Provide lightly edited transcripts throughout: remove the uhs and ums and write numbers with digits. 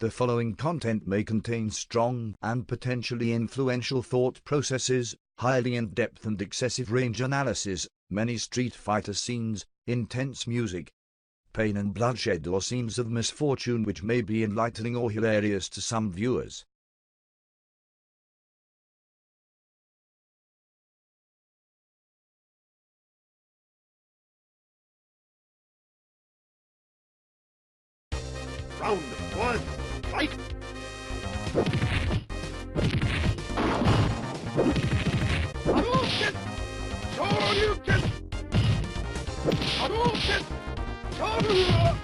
The following content may contain strong and potentially influential thought processes, highly in-depth and excessive range analysis, many Street Fighter scenes, intense music, pain and bloodshed, or scenes of misfortune which may be enlightening or hilarious to some viewers. Round one, fight! Hadouken! Shoryuken! Hadouken! Shoryuken!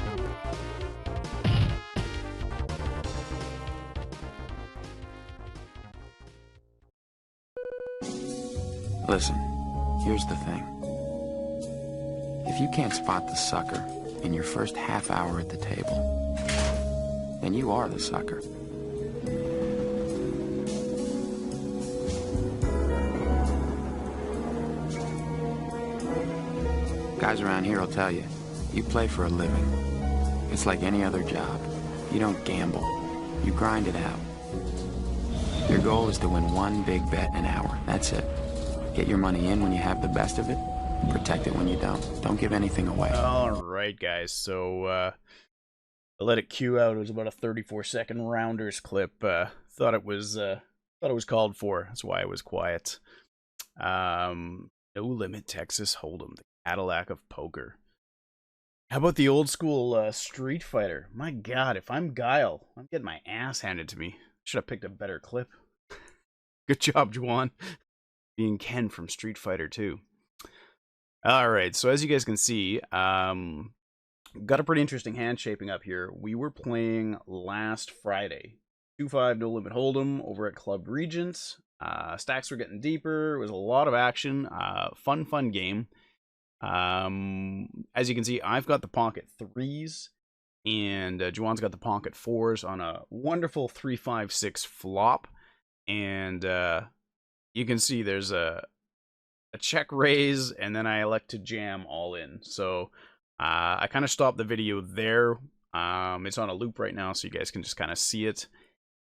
Listen, here's the thing. If you can't spot the sucker in your first half hour at the table, then you are the sucker. Guys around here will tell you, you play for a living. It's like any other job. You don't gamble. You grind it out. Your goal is to win one big bet an hour. That's it. Get your money in when you have the best of it. Protect it when you don't. Don't give anything away. Alright, guys. So, I let it queue out. It was about a 34-second Rounders clip. Thought it was called for. That's why I was quiet. No Limit Texas Hold'em, the Cadillac of poker. How about the old school Street Fighter? My God, if I'm Guile, I'm getting my ass handed to me. Should have picked a better clip. Good job, Jiwan. Being Ken from Street Fighter 2. Alright, so as you guys can see, got a pretty interesting hand shaping up here. We were playing last Friday. 2-5 No Limit Hold'em over at Club Regent. Stacks were getting deeper. It was a lot of action. Fun game. As you can see, I've got the pocket 3s, and Jiwan's got the pocket 4s on a wonderful 3-5-6 flop. And you can see there's a check raise, and then I elect to jam all in. So I kind of stopped the video there. It's on a loop right now, so you guys can just kind of see it.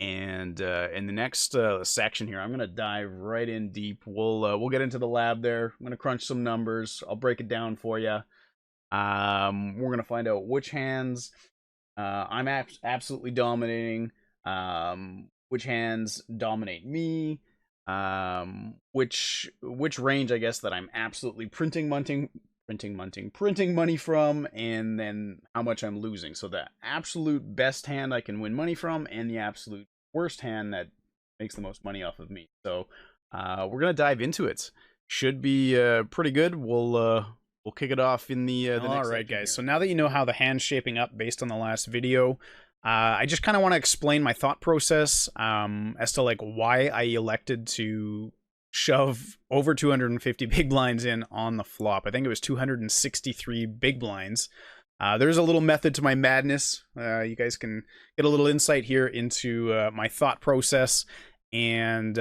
And in the next section here, I'm gonna dive right in deep. We'll get into the lab there. I'm gonna crunch some numbers. I'll break it down for you. We're gonna find out which hands I'm absolutely dominating, which hands dominate me, which range, I guess, that I'm absolutely printing money from, and then how much I'm losing. So the absolute best hand I can win money from, and the absolute worst hand that makes the most money off of me. So we're gonna dive into it. Should be pretty good. We'll kick it off in the next section. All right, guys. So now that you know how the hand's shaping up based on the last video, I just kind of want to explain my thought process as to like why I elected to shove over 250 big blinds in on the flop. I think it was 263 big blinds. There's a little method to my madness. You guys can get a little insight here into my thought process, and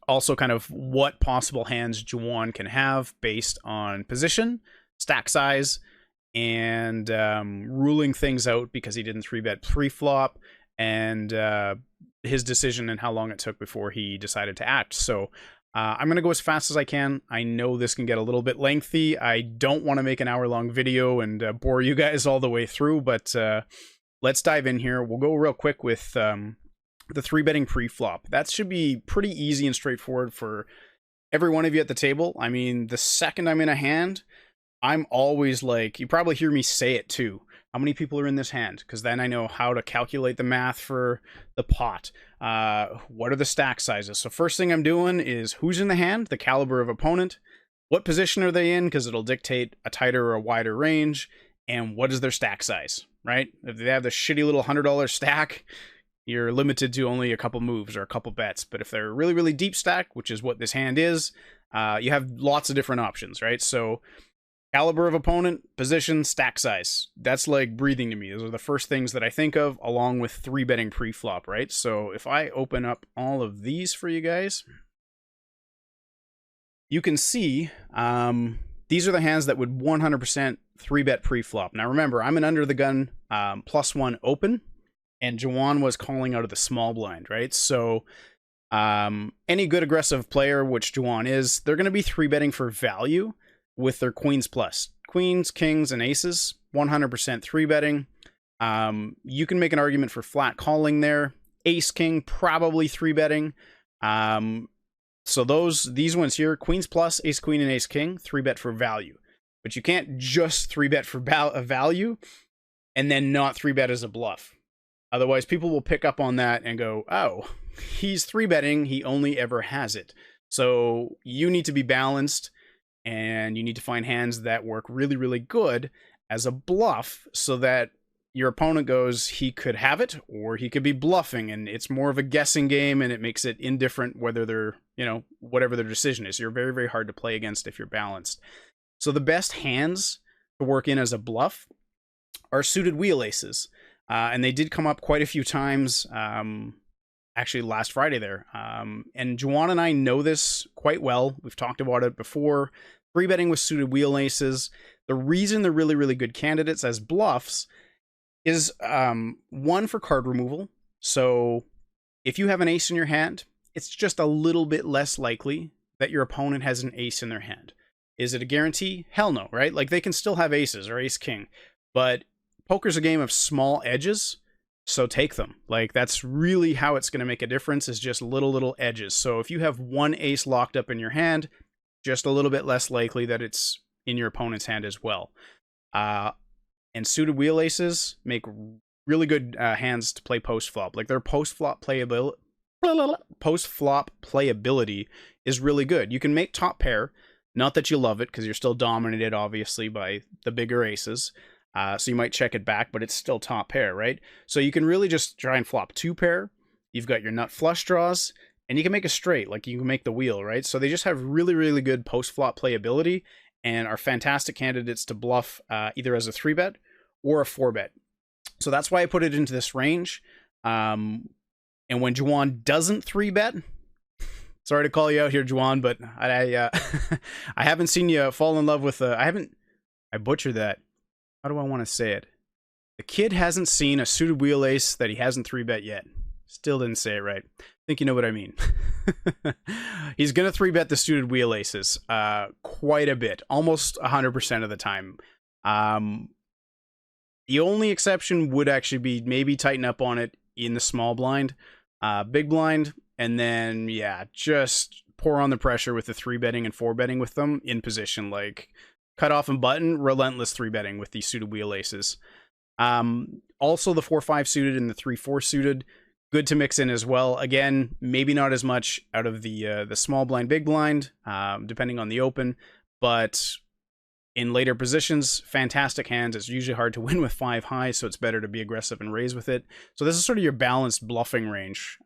also kind of what possible hands Jiwan can have based on position, stack size, and ruling things out because he didn't 3-bet pre-flop, and his decision and how long it took before he decided to act. So I'm going to go as fast as I can. I know this can get a little bit lengthy. I don't want to make an hour-long video and bore you guys all the way through, but let's dive in here. We'll go real quick with the 3-betting pre-flop. That should be pretty easy and straightforward for every one of you at the table. I mean, the second I'm in a hand, I'm always like, you probably hear me say it too, how many people are in this hand? Because then I know how to calculate the math for the pot. What are the stack sizes? So first thing I'm doing is who's in the hand, the caliber of opponent, what position are they in, because it'll dictate a tighter or a wider range, and what is their stack size, right? If they have the shitty little $100 stack, you're limited to only a couple moves or a couple bets. But if they're a really, really deep stack, which is what this hand is, you have lots of different options, right? So caliber of opponent, position, stack size. That's like breathing to me. Those are the first things that I think of, along with 3-betting pre-flop, right? So if I open up all of these for you guys, you can see these are the hands that would 100% 3-bet pre-flop. Now remember, I'm an under the gun +1 open. and Jiwan was calling out of the small blind, right? So any good aggressive player, which Jiwan is, they're going to be 3-betting for value with their queens plus. Queens, kings, and aces, 100% 3-betting. You can make an argument for flat calling there. Ace, king, probably 3-betting. So these ones here, queens plus, ace, queen, and ace, king, 3-bet for value. But you can't just 3-bet for value and then not 3-bet as a bluff. Otherwise, people will pick up on that and go, oh, he's 3-betting, he only ever has it. So you need to be balanced, and you need to find hands that work really, really good as a bluff so that your opponent goes, he could have it, or he could be bluffing, and it's more of a guessing game, and it makes it indifferent whether they're, whatever their decision is. You're very, very hard to play against if you're balanced. So the best hands to work in as a bluff are suited wheel aces. And they did come up quite a few times, actually last Friday there. And Jiwan and I know this quite well. We've talked about it before. 3-betting with suited wheel aces. The reason they're really, really good candidates as bluffs is one, for card removal. So if you have an ace in your hand, it's just a little bit less likely that your opponent has an ace in their hand. Is it a guarantee? Hell no, right? Like, they can still have aces or ace king, but poker's a game of small edges, so take them. Like, that's really how it's going to make a difference, is just little edges. So if you have one ace locked up in your hand, just a little bit less likely that it's in your opponent's hand as well. And suited wheel aces make really good hands to play post-flop. Like, their post-flop playability is really good. You can make top pair, not that you love it, because you're still dominated, obviously, by the bigger aces. So you might check it back, but it's still top pair, right? So you can really just try and flop 2-pair. You've got your nut flush draws, and you can make a straight, like you can make the wheel, right? So they just have really, really good post-flop playability and are fantastic candidates to bluff either as a 3-bet or a 4-bet. So that's why I put it into this range. And when Jiwan doesn't 3-bet, sorry to call you out here, Jiwan, but I haven't seen you fall in love with I butchered that. How do I want to say it? The kid hasn't seen a suited wheel ace that he hasn't 3-bet yet. Still didn't say it right. I think you know what I mean. He's going to 3-bet the suited wheel aces quite a bit, almost 100% of the time. The only exception would actually be maybe tighten up on it in the small blind, big blind, and then, yeah, just pour on the pressure with the 3-betting and 4-betting with them in position, like cut off and button, relentless 3-betting with these suited wheel aces. Also the 4-5 suited and the 3-4 suited, good to mix in as well. Again, maybe not as much out of the small blind, big blind, depending on the open, but in later positions, fantastic hands. It's usually hard to win with 5 high, so it's better to be aggressive and raise with it. So this is sort of your balanced bluffing range.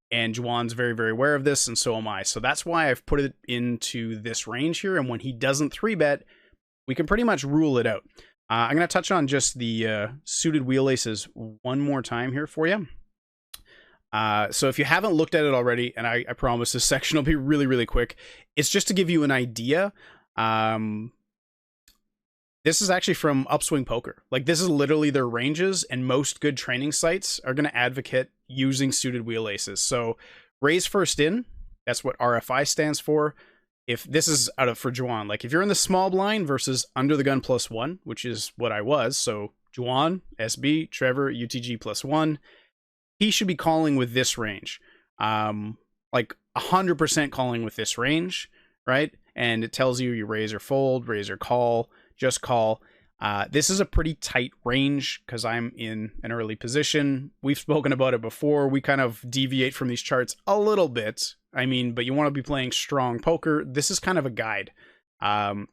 And Jiwan's very, very aware of this, and so am I. So that's why I've put it into this range here, and when he doesn't 3-bet, we can pretty much rule it out. I'm going to touch on just the suited wheel aces one more time here for you. So if you haven't looked at it already, and I promise this section will be really, really quick, it's just to give you an idea. This is actually from Upswing Poker. Like, this is literally their ranges, and most good training sites are going to advocate using suited wheel aces. So raise first in, that's what RFI stands for. If this is for Jiwan, like if you're in the small blind versus under the gun +1, which is what I was, so Jiwan, SB, Trevor, UTG +1, he should be calling with this range. Like 100% calling with this range, right? And it tells you raise or fold, raise or call, just call. This is a pretty tight range because I'm in an early position. We've spoken about it before. We kind of deviate from these charts a little bit. I mean, but you want to be playing strong poker. This is kind of a guide.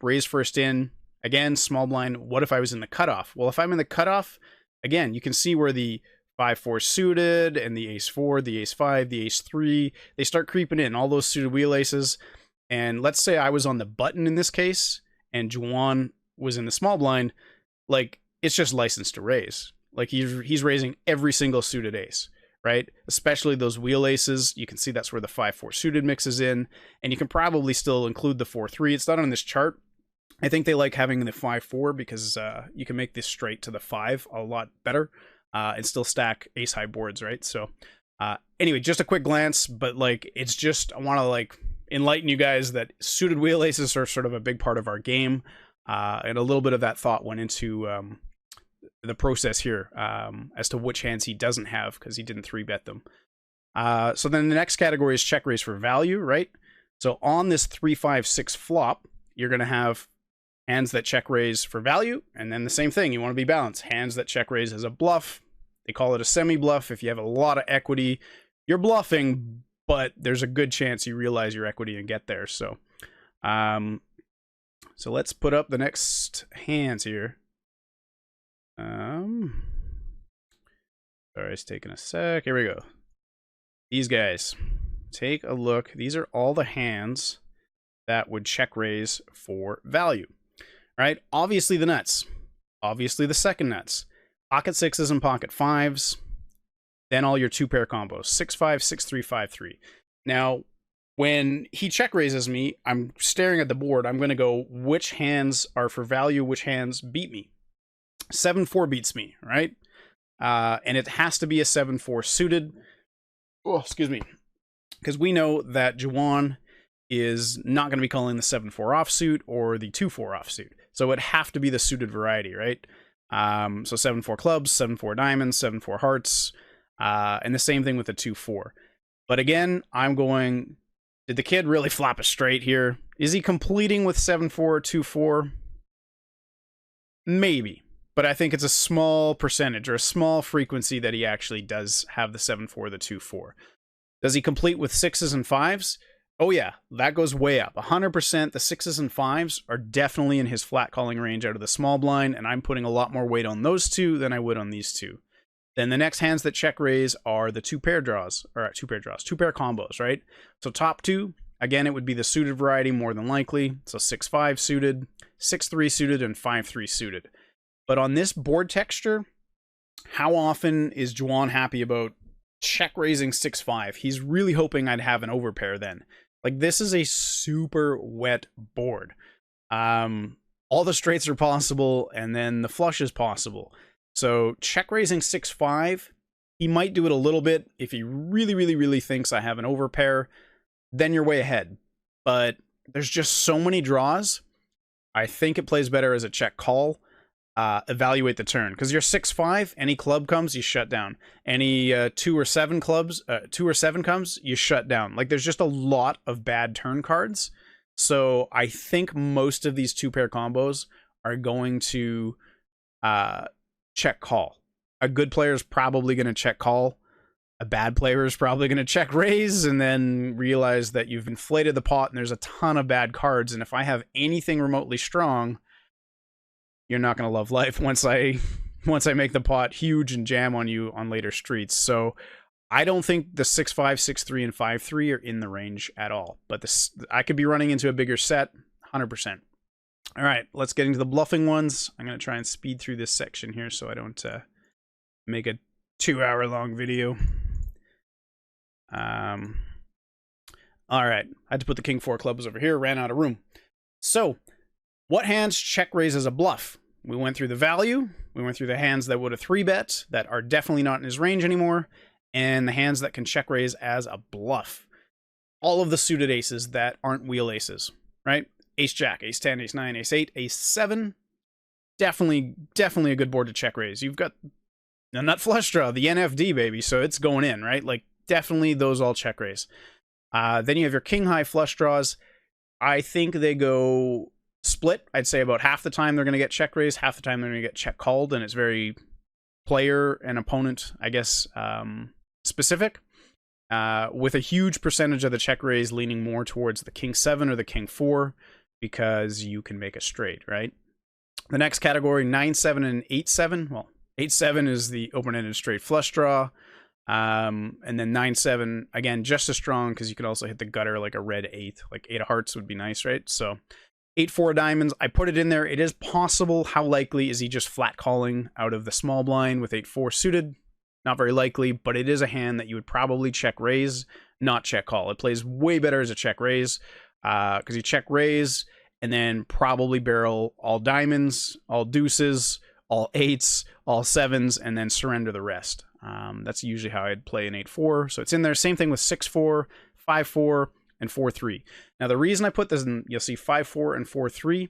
Raise first in. Again, small blind. What if I was in the cutoff? Well, if I'm in the cutoff, again, you can see where the 5-4 suited and the ace-4, the ace-5, the ace-3, they start creeping in, all those suited wheel aces. And let's say I was on the button in this case and Jiwan was in the small blind, like, it's just licensed to raise. Like, he's raising every single suited ace, right? Especially those wheel aces. You can see that's where the 5-4 suited mixes in, and you can probably still include the 4-3. It's not on this chart. I think they like having the 5-4 because you can make this straight to the 5 a lot better. and still stack ace high boards, right? So anyway, just a quick glance, but like it's just, I want to like enlighten you guys that suited wheel aces are sort of a big part of our game, and a little bit of that thought went into the process here as to which hands he doesn't have because he didn't 3-bet them. So then the next category is check raise for value, right? So on this 3-5-6 flop, you're going to have hands that check raise for value, and then the same thing, you want to be balanced. Hands that check raise as a bluff, they call it a semi-bluff. If you have a lot of equity, you're bluffing, but there's a good chance you realize your equity and get there. So, so let's put up the next hands here. Sorry, it's taking a sec. Here we go. These guys, take a look. These are all the hands that would check raise for value, right? Obviously the nuts, obviously the second nuts, pocket sixes and pocket fives, then all your 2-pair combos, 6-5, 6-3, 5-3. Now, when he check raises me, I'm staring at the board. I'm going to go, which hands are for value, which hands beat me? 7-4 beats me, right? And it has to be a 7-4 suited. Oh, excuse me. Because we know that Jiwan is not going to be calling the 7-4 offsuit or the 2-4 offsuit. So it'd have to be the suited variety, right? So 7-4 clubs, 7-4 diamonds, 7-4 hearts, and the same thing with the 2-4. But again, I'm going, did the kid really flop a straight here? Is he completing with 7-4, 2-4? Maybe. But I think it's a small percentage or a small frequency that he actually does have the 7-4, the 2-4. Does he complete with 6s and 5s? Oh yeah, that goes way up. 100% the 6s and 5s are definitely in his flat calling range out of the small blind, and I'm putting a lot more weight on those two than I would on these two. Then the next hands that check raise are the 2-pair draws, or 2-pair draws, 2-pair combos, right? So top two, again, it would be the suited variety more than likely. So 6-5 suited, 6-3 suited, and 5-3 suited. But on this board texture, how often is Jiwan happy about check raising 6-5? He's really hoping I'd have an overpair then. Like, this is a super wet board. All the straights are possible, and then the flush is possible. So check raising 6-5, he might do it a little bit. If he really, really, really thinks I have an overpair, then you're way ahead. But there's just so many draws. I think it plays better as a check call. Evaluate the turn, because you're 6-5, any club comes, you shut down. Any 2 or 7 clubs, 2 or 7 comes, you shut down. Like, there's just a lot of bad turn cards. So I think most of these 2-pair combos are going to check call. A good player is probably going to check call. A bad player is probably going to check raise and then realize that you've inflated the pot and there's a ton of bad cards. And if I have anything remotely strong, you're not going to love life once I make the pot huge and jam on you on later streets. So I don't think the 6-5, 6-3, and 5-3 are in the range at all. But this, I could be running into a bigger set, 100%. All right, let's get into the bluffing ones. I'm going to try and speed through this section here so I don't make a 2-hour-long video. All right, I had to put the King 4 clubs over here, ran out of room. So, what hands check raise as a bluff? We went through the value, we went through the hands that would have 3-bet, that are definitely not in his range anymore, and the hands that can check raise as a bluff. All of the suited aces that aren't wheel aces, right? Ace-Jack, Ace-10, Ace-9, Ace-8, Ace-7. Definitely a good board to check raise. You've got the nut flush draw, the NFD, baby, so it's going in, right? Like, definitely those all check raise. Then you have your king-high flush draws. I think they go split. I'd say about half the time they're going to get check raised, half the time they're going to get check called, and it's very player and opponent, I guess, specific, with a huge percentage of the check raise leaning more towards the King 7 or the King 4 because you can make a straight, right? The next category, 9-7 and 8-7. Well, 8-7 is the open-ended straight flush draw. And then 9-7, again, just as strong because you could also hit the gutter like a red 8. Like 8 of hearts would be nice, right? So 8-4 diamonds, I put it in there. It is possible. How likely is he just flat calling out of the small blind with 8-4 suited? Not very likely, but it is a hand that you would probably check raise, not check call. It plays way better as a check raise because you check raise and then probably barrel all diamonds, all deuces, all 8s, all 7s, and then surrender the rest. That's usually how I'd play an 8-4. So it's in there. Same thing with 6-4, 5-4, and 4-3. Now the reason I put this in, you'll see 5-4 and 4-3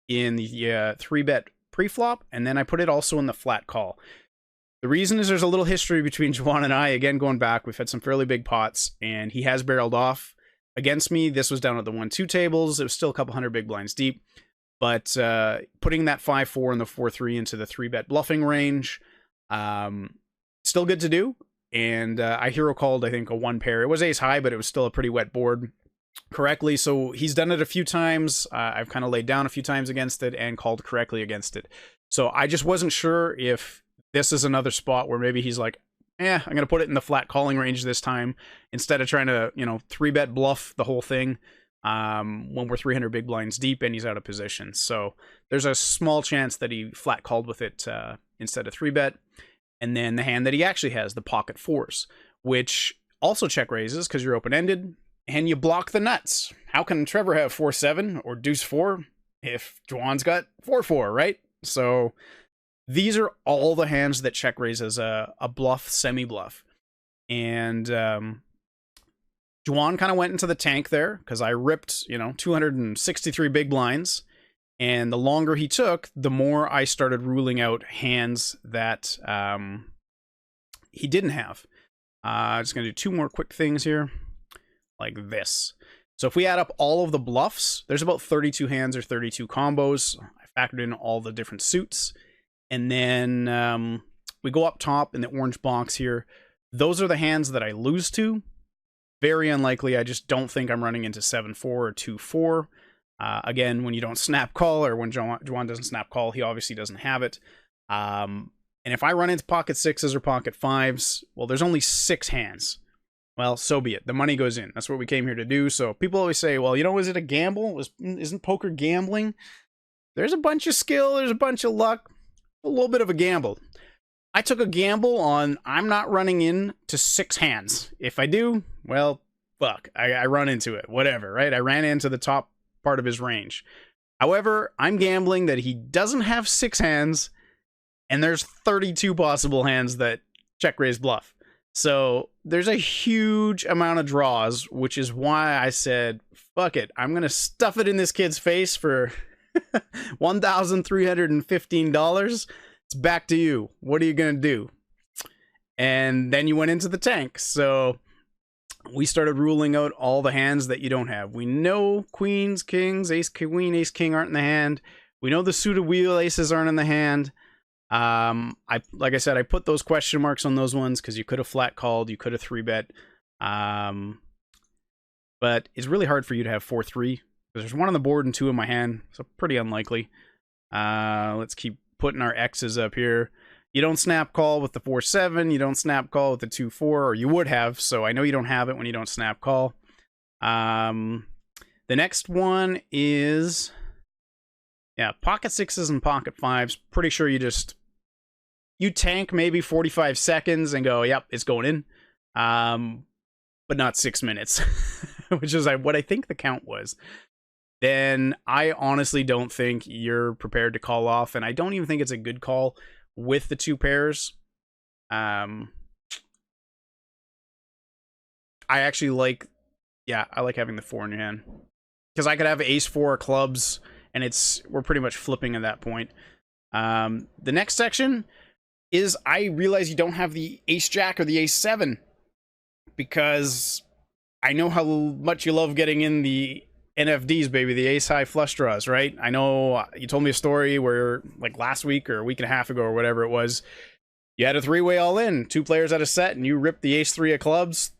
in the 3-bet pre-flop, and then I put it also in the flat call. The reason is there's a little history between Jiwan and I. Again, going back, we've had some fairly big pots, and he has barreled off against me. This was down at the 1-2 tables. It was still a couple hundred big blinds deep. But putting that 5-4 and the 4-3 into the 3-bet bluffing range, still good to do. And I hero called, I think, a 1 pair. It was ace high, but it was still a pretty wet board correctly. So he's done it a few times. I've kind of laid down a few times against it and called correctly against it. So I just wasn't sure if this is another spot where maybe he's like, I'm going to put it in the flat calling range this time instead of trying to, 3-bet bluff the whole thing when we're 300 big blinds deep and he's out of position. So there's a small chance that he flat called with it instead of 3-bet. And then the hand that he actually has, the pocket 4s, which also check raises because you're open-ended and you block the nuts. How can Trevor have 4-7 or deuce 4 if Jiwan's got 4-4, right? So these are all the hands that check raise as a bluff, semi-bluff. And Jiwan kind of went into the tank there because I ripped, 263 big blinds. And the longer he took, the more I started ruling out hands that he didn't have. Just going to do 2 more quick things here, like this. So if we add up all of the bluffs, there's about 32 hands or 32 combos. I factored in all the different suits. And then we go up top in the orange box here. Those are the hands that I lose to. Very unlikely. I just don't think I'm running into 7-4 or 2-4. Again, when you don't snap call, or when Jiwan doesn't snap call, he obviously doesn't have it. And if I run into pocket 6s or pocket 5s, well, there's only 6 hands. Well, so be it. The money goes in. That's what we came here to do. So people always say, well, is it a gamble? Isn't poker gambling? There's a bunch of skill. There's a bunch of luck. A little bit of a gamble. I took a gamble on I'm not running into 6 hands. If I do, well, fuck. I run into it. Whatever, right? I ran into the top part of his range. However, I'm gambling that he doesn't have 6 hands, and there's 32 possible hands that check raise bluff. So there's a huge amount of draws, which is why I said, fuck it. I'm going to stuff it in this kid's face for $1,315. It's back to you. What are you going to do? And then you went into the tank. So we started ruling out all the hands that you don't have. We know queens, kings, ace, queen, ace, king aren't in the hand. We know the suited wheel aces aren't in the hand. Like I said, I put those question marks on those ones because you could have flat called, you could have 3-bet. But it's really hard for you to have 4-3 because there's 1 on the board and 2 in my hand, so pretty unlikely. Let's keep putting our X's up here. You don't snap call with the 4-7. You don't snap call with the 2-4, or you would have. So I know you don't have it when you don't snap call. The next one is, pocket 6s and pocket 5s. Pretty sure you tank maybe 45 seconds and go, yep, it's going in. But not 6 minutes, which is what I think the count was. Then I honestly don't think you're prepared to call off, and I don't even think it's a good call with the 2 pairs. I actually like having the 4 in your hand because I could have ace 4 clubs, and we're pretty much flipping at that point. The next section is I realize you don't have the ace jack or the ace 7 because I know how much you love getting in the NFDs, baby, the ace high flush draws, right? I know you told me a story where, like last week or a week and a half ago or whatever it was, you had a 3-way all in, 2 players at a set, and you ripped the ace 3 of clubs,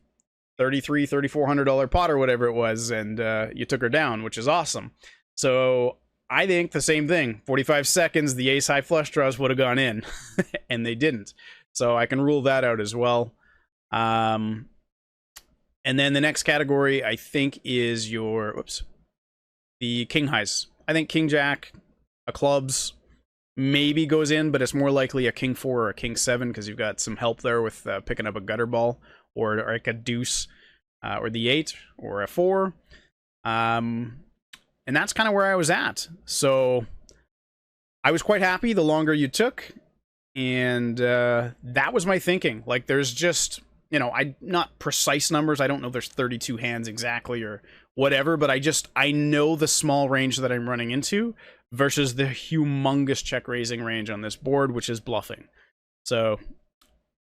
$3,400 pot or whatever it was, and you took her down, which is awesome. So I think the same thing. 45 seconds, the ace high flush draws would have gone in, and they didn't. So I can rule that out as well. And then the next category, I think, is the king highs. I think king jack, a clubs, maybe goes in, but it's more likely a king 4 or a king 7 because you've got some help there with picking up a gutter ball or like a deuce or the 8 or a 4. And that's kind of where I was at. So I was quite happy the longer you took, and that was my thinking. Like, there's just, you know, not precise numbers. I don't know there's 32 hands exactly or whatever, but I know the small range that I'm running into versus the humongous check raising range on this board, which is bluffing. So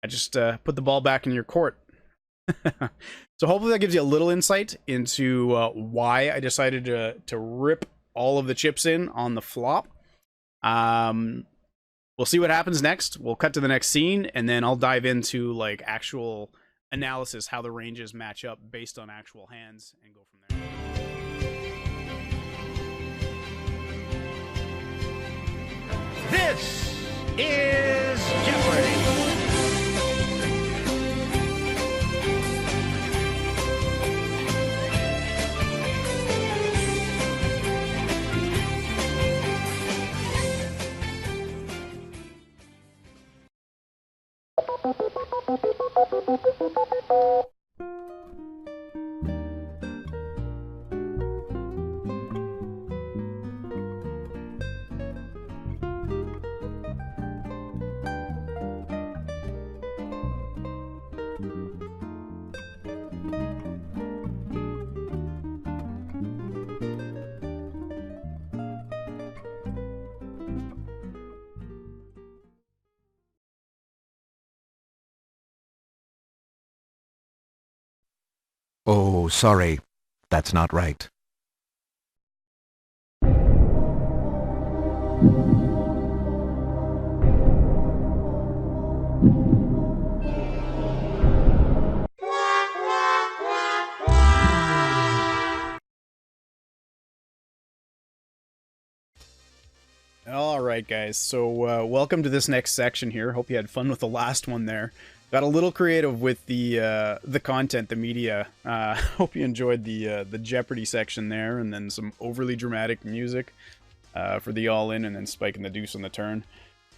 I just put the ball back in your court. So hopefully that gives you a little insight into why I decided to rip all of the chips in on the flop. We'll see what happens next. We'll cut to the next scene, and then I'll dive into like actual analysis, how the ranges match up based on actual hands, and go from there. This is Jeopardy! Oh, sorry. That's not right. All right, guys. So welcome to this next section here. Hope you had fun with the last one there. Got a little creative with the content, the media. Hope you enjoyed the Jeopardy section there, and then some overly dramatic music for the all-in, and then spiking the deuce on the turn.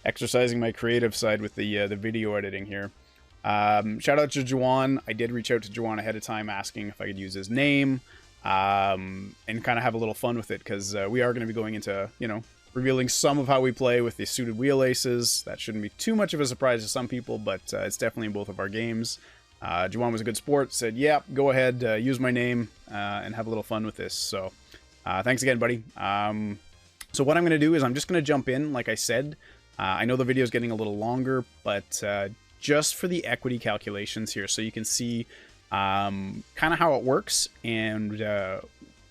Exercising my creative side with the video editing here. Shout out to Jiwan. I did reach out to Jiwan ahead of time asking if I could use his name and kind of have a little fun with it, because we are going to be going into, you know, revealing some of how we play with the suited wheel aces. That shouldn't be too much of a surprise to some people, but it's definitely in both of our games. Jiwan was a good sport, said, yeah, go ahead, use my name, and have a little fun with this. So thanks again, buddy. So what I'm going to do is I'm just going to jump in, like I said. I know the video is getting a little longer, but just for the equity calculations here, so you can see kind of how it works, and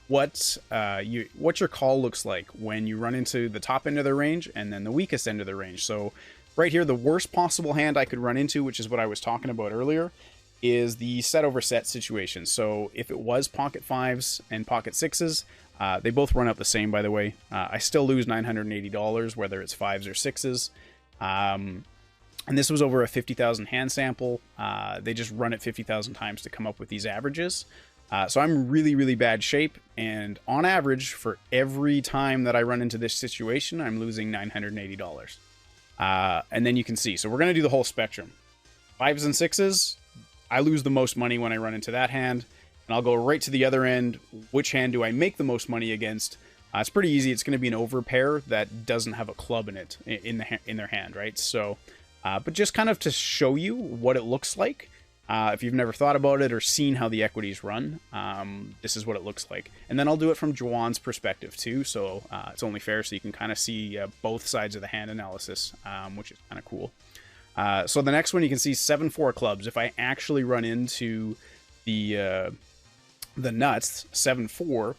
what your call looks like when you run into the top end of the range and then the weakest end of the range. So right here, the worst possible hand I could run into, which is what I was talking about earlier, is the set over set situation. So if it was pocket fives and pocket sixes, they both run out the same, by the way. I still lose $980, whether it's fives or sixes. And this was over a 50,000 hand sample. They just run it 50,000 times to come up with these averages. So I'm really, really bad shape, and on average, for every time that I run into this situation, I'm losing $980. And then you can see, so we're going to do the whole spectrum. Fives and sixes, I lose the most money when I run into that hand, and I'll go right to the other end. Which hand do I make the most money against? It's pretty easy. It's going to be an overpair that doesn't have a club in it, in their hand, right? So, but just kind of to show you what it looks like. If you've never thought about it or seen how the equities run, this is what it looks like. And then I'll do it from Jiwan's perspective too, so it's only fair, so you can kind of see both sides of the hand analysis, which is kind of cool. So the next one, you can see 7-4 clubs. If I actually run into the nuts, 7-4,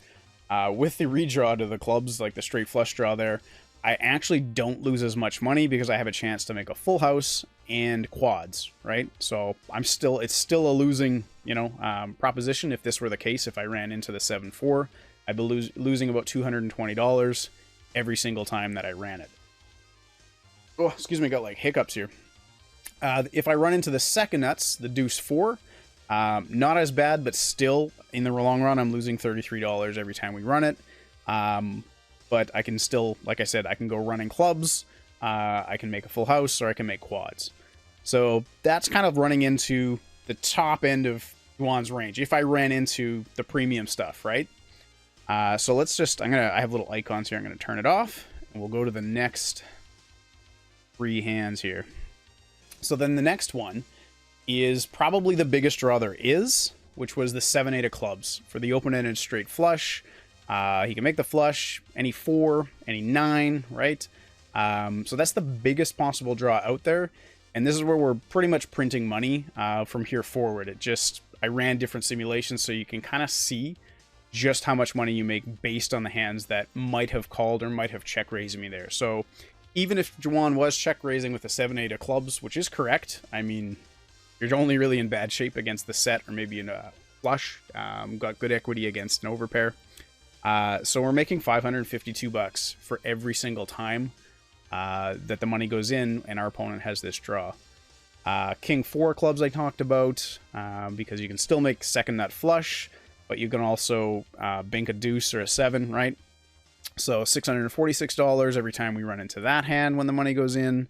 with the redraw to the clubs, like the straight flush draw there, I actually don't lose as much money because I have a chance to make a full house and quads, right? So it's still a losing, you know, proposition. If this were the case, if I ran into the 7-4, I'd be losing about $220 every single time that I ran it. Oh, excuse me, got like hiccups here. If I run into the second nuts, the deuce 4, not as bad, but still in the long run, I'm losing $33 every time we run it. But I can still, like I said, I can go running clubs, I can make a full house, or I can make quads. So that's kind of running into the top end of Jiwan's range, if I ran into the premium stuff, right? So let's just, I have little icons here, I'm going to turn it off, and we'll go to the next 3 hands here. So then the next one is probably the biggest draw there is, which was the 7-8 of clubs for the open-ended straight flush. He can make the flush, any 4, any 9, right? So that's the biggest possible draw out there. And this is where we're pretty much printing money from here forward. I ran different simulations so you can kind of see just how much money you make based on the hands that might have called or might have check raised me there. So even if Jiwan was check raising with a 7-8 of clubs, which is correct, I mean, you're only really in bad shape against the set or maybe in a flush. Got good equity against an overpair. So we're making $552 for every single time that the money goes in and our opponent has this draw. King 4 clubs I talked about, because you can still make second nut flush, but you can also bank a deuce or a 7, right? So $646 every time we run into that hand when the money goes in.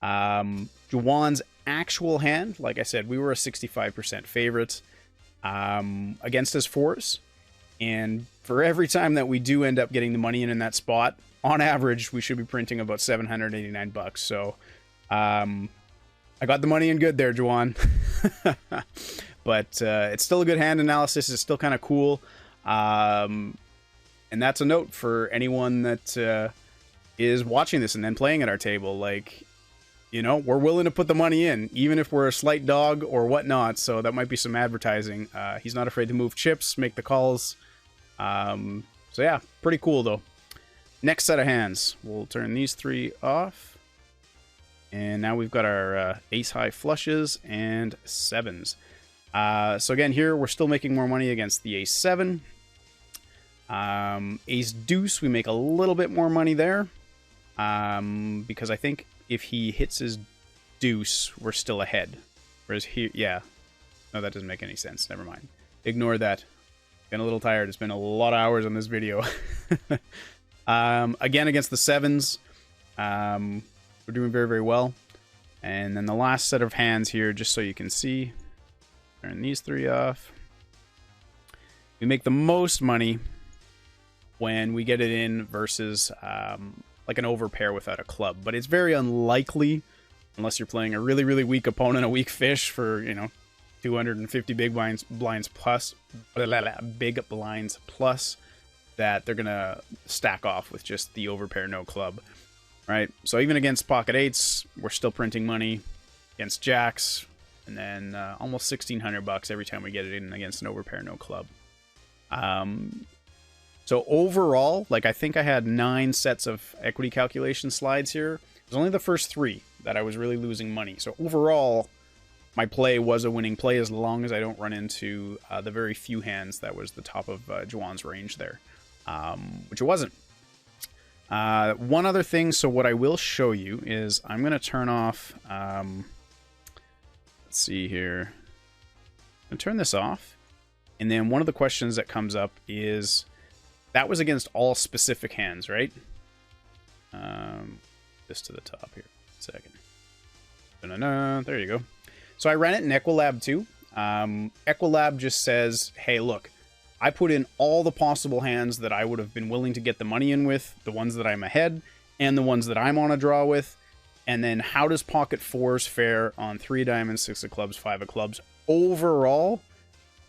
Jiwan's actual hand, like I said, we were a 65% favorite against his 4s. And for every time that we do end up getting the money in that spot, on average, we should be printing about $789. So I got the money in good there, Jiwan. But it's still a good hand analysis. It's still kind of cool. And that's a note for anyone that is watching this and then playing at our table. Like, you know, we're willing to put the money in, even if we're a slight dog or whatnot. So that might be some advertising. He's not afraid to move chips, make the calls. So yeah, pretty cool though. Next set of hands. We'll turn these 3 off. And now we've got our ace-high flushes and 7s. So again, here we're still making more money against the ace-7. Ace-deuce, we make a little bit more money there. Because I think if he hits his deuce, we're still ahead. Whereas here, yeah. No, that doesn't make any sense. Never mind. Ignore that. Been a little tired. It's been a lot of hours on this video. Again, against the 7s, we're doing very, very well. And then the last set of hands here, just so you can see. Turn these 3 off. We make the most money when we get it in versus like an overpair without a club. But it's very unlikely, unless you're playing a really, really weak opponent, a weak fish for, you know, 250 big blinds plus, that they're going to stack off with just the overpair no club, right? So even against pocket 8s, we're still printing money against jacks, and then almost $1,600 every time we get it in against an overpair no club. So overall, like, I think I had 9 sets of equity calculation slides here. It was only the first 3 that I was really losing money. So overall, my play was a winning play as long as I don't run into the very few hands that was the top of Jiwan's range there, which it wasn't. One other thing, so what I will show you is I'm going to turn off, let's see here, I'm going to turn this off, and then one of the questions that comes up is, that was against all specific hands, right? This to the top here, 1 second. There you go. So I ran it in Equilab too. Equilab just says, hey, look, I put in all the possible hands that I would have been willing to get the money in with, the ones that I'm ahead, and the ones that I'm on a draw with. And then how does pocket 4s fare on 3 diamonds, 6 of clubs, 5 of clubs? Overall,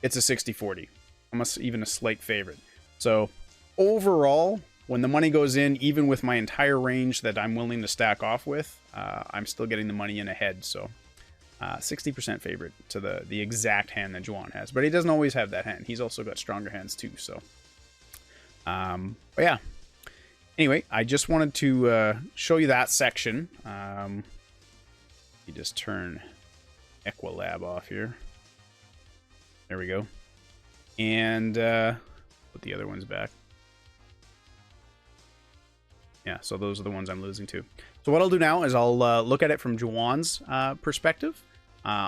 it's a 60-40. Almost even a slight favorite. So overall, when the money goes in, even with my entire range that I'm willing to stack off with, I'm still getting the money in ahead. So 60% favorite to the exact hand that Jiwan has. But he doesn't always have that hand. He's also got stronger hands too. So, but yeah. Anyway, I just wanted to show you that section. You just turn Equilab off here. There we go. And put the other ones back. Yeah, so those are the ones I'm losing to. So what I'll do now is I'll look at it from Jiwan's perspective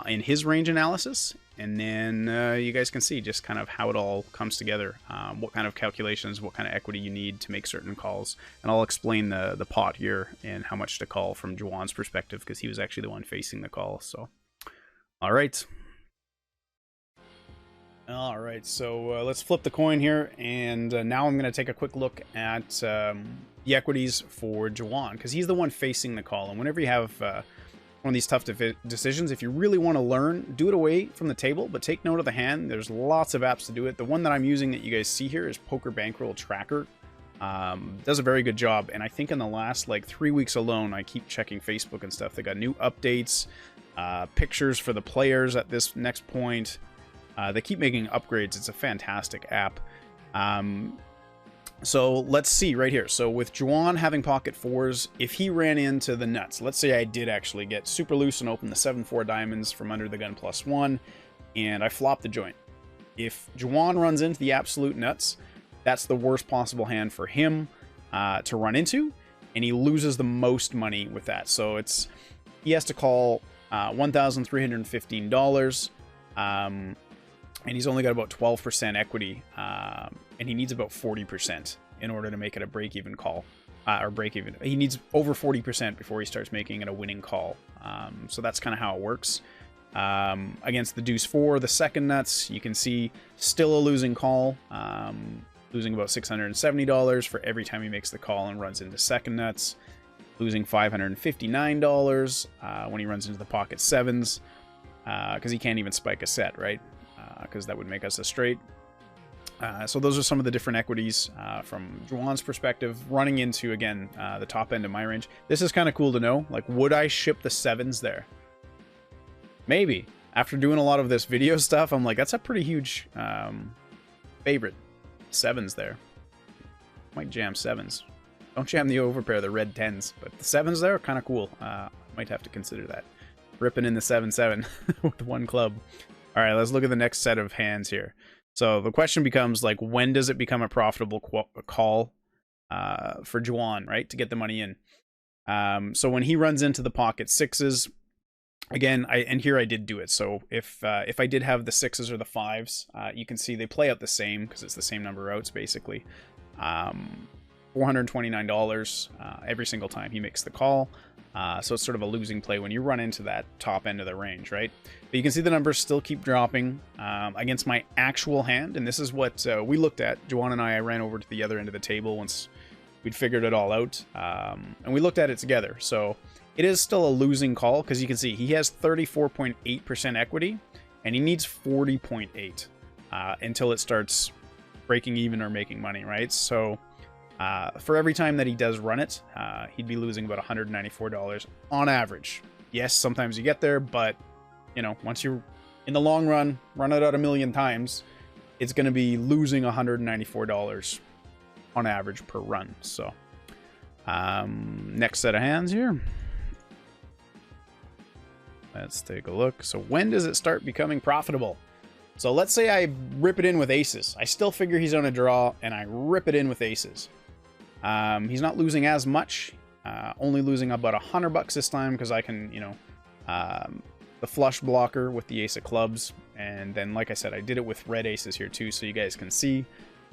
in his range analysis, and then you guys can see just kind of how it all comes together, what kind of calculations, what kind of equity you need to make certain calls, and I'll explain the pot here and how much to call from Jiwan's perspective, because he was actually the one facing the call. So, all right. All right, so let's flip the coin here, and now I'm going to take a quick look at the equities for Jiwan, because he's the one facing the call. And whenever you have one of these tough decisions, if you really want to learn, do it away from the table, but take note of the hand. There's lots of apps to do it. The one that I'm using that you guys see here is Poker Bankroll Tracker. Does a very good job, and I think in the last like 3 weeks alone, I keep checking Facebook and stuff. They got new updates, pictures for the players at this next point. They keep making upgrades. It's a fantastic app. So let's see right here. So with Jiwan having pocket fours, if he ran into the nuts, let's say I did actually get super loose and open the 7-4 diamonds from under the gun +1, and I flop the joint. If Jiwan runs into the absolute nuts, that's the worst possible hand for him to run into, and he loses the most money with that. So he has to call $1,315. And he's only got about 12% equity, and he needs about 40% in order to make it a break-even call, or break-even. He needs over 40% before he starts making it a winning call. So that's kind of how it works. Against the deuce 4, the second nuts, you can see still a losing call, losing about $670 for every time he makes the call and runs into second nuts, losing $559 when he runs into the pocket sevens, because he can't even spike a set, right? Because that would make us a straight. So those are some of the different equities from Jiwan's perspective, running into, again, the top end of my range. This is kind of cool to know. Like, would I ship the sevens there? Maybe. After doing a lot of this video stuff, I'm like, that's a pretty huge favorite. Sevens there. Might jam sevens. Don't jam the overpair, the red 10s. But the sevens there are kind of cool. Might have to consider that. Ripping in the 7-7 with one club. All right, let's look at the next set of hands here. So the question becomes, like, when does it become a profitable call for Jiwan, right, to get the money in? So when he runs into the pocket sixes, again, and here I did do it. So if I did have the sixes or the fives, you can see they play out the same because it's the same number of outs, basically. $429 every single time he makes the call. So it's sort of a losing play when you run into that top end of the range, right? But you can see the numbers still keep dropping against my actual hand, and this is what we looked at. Jiwan and I ran over to the other end of the table once we'd figured it all out, and we looked at it together. So it is still a losing call because you can see he has 34.8% equity, and he needs 40.8 until it starts breaking even or making money, right? So for every time that he does run it, he'd be losing about $194 on average. Yes, sometimes you get there, but, you know, once you're in the long run, run it out a million times, it's going to be losing $194 on average per run. So, next set of hands here. Let's take a look. So when does it start becoming profitable? So let's say I rip it in with aces. I still figure he's on a draw, and I rip it in with aces. He's not losing as much, only losing about $100 this time because I can, you know, the flush blocker with the ace of clubs, and then, like I said, I did it with red aces here too, so you guys can see.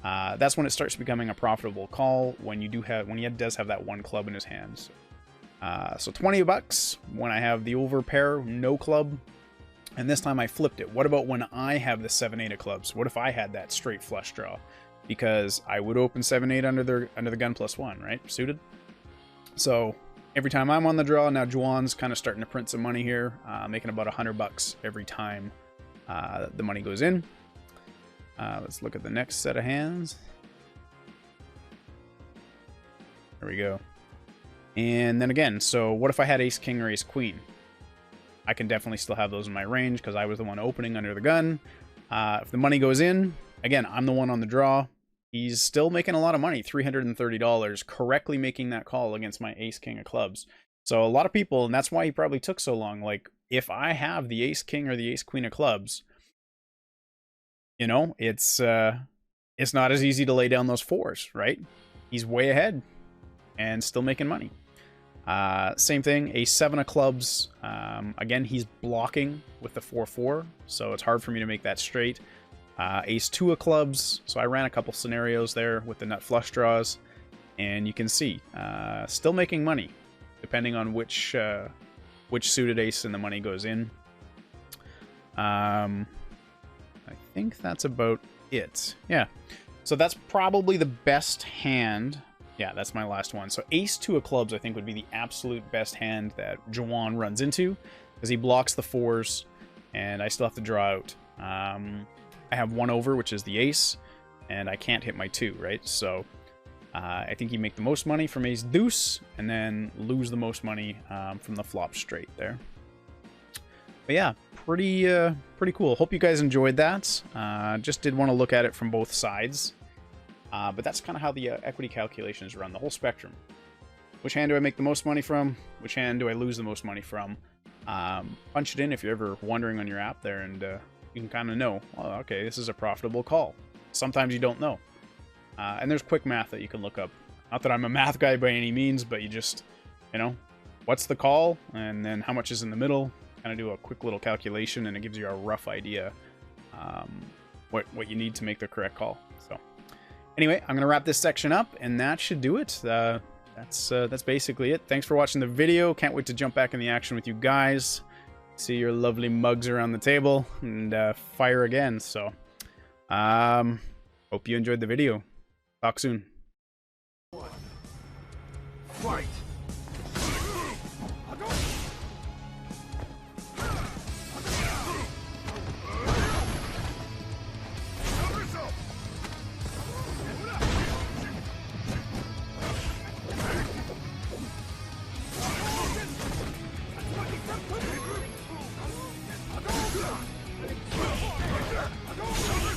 That's when it starts becoming a profitable call, when he does have that one club in his hands. So $20 when I have the over pair, no club, and this time I flipped it. What about when I have the 7-8 of clubs? What if I had that straight flush draw? Because I would open 7-8 under the gun +1, right? Suited. So every time I'm on the draw, now Jiwan's kind of starting to print some money here, making about $100 every time the money goes in. Let's look at the next set of hands. There we go. And then again, so what if I had ace king or ace queen? I can definitely still have those in my range because I was the one opening under the gun. If the money goes in, again, I'm the one on the draw. He's still making a lot of money, $330, correctly making that call against my ace king of clubs. So a lot of people, and that's why he probably took so long, like, if I have the ace king or the ace queen of clubs, you know, it's not as easy to lay down those fours, right? He's way ahead and still making money. Same thing, ace 7 of clubs. Again, he's blocking with the 4-4, so it's hard for me to make that straight. Ace 2 of clubs, so I ran a couple scenarios there with the nut flush draws, and you can see, still making money, depending on which suited ace and the money goes in. I think that's about it. Yeah. So that's probably the best hand. Yeah, that's my last one. So ace two of clubs, I think, would be the absolute best hand that Jiwan runs into, because he blocks the fours, and I still have to draw out. I have one over, which is the ace, and I can't hit my two, right? So I think you make the most money from ace deuce, and then lose the most money from the flop straight there. But yeah, pretty cool. Hope you guys enjoyed that. Just did want to look at it from both sides. But that's kind of how the equity calculations run, the whole spectrum. Which hand do I make the most money from? Which hand do I lose the most money from? Punch it in if you're ever wondering on your app there, and you can kind of know, well, okay, this is a profitable call. Sometimes you don't know. And there's quick math that you can look up. Not that I'm a math guy by any means, but you just, you know, what's the call? And then how much is in the middle? Kind of do a quick little calculation, and it gives you a rough idea what you need to make the correct call. So anyway, I'm going to wrap this section up, and that should do it. That's basically it. Thanks for watching the video. Can't wait to jump back in the action with you guys. See your lovely mugs around the table, and fire again. So hope you enjoyed the video. Talk soon. Fight! Go!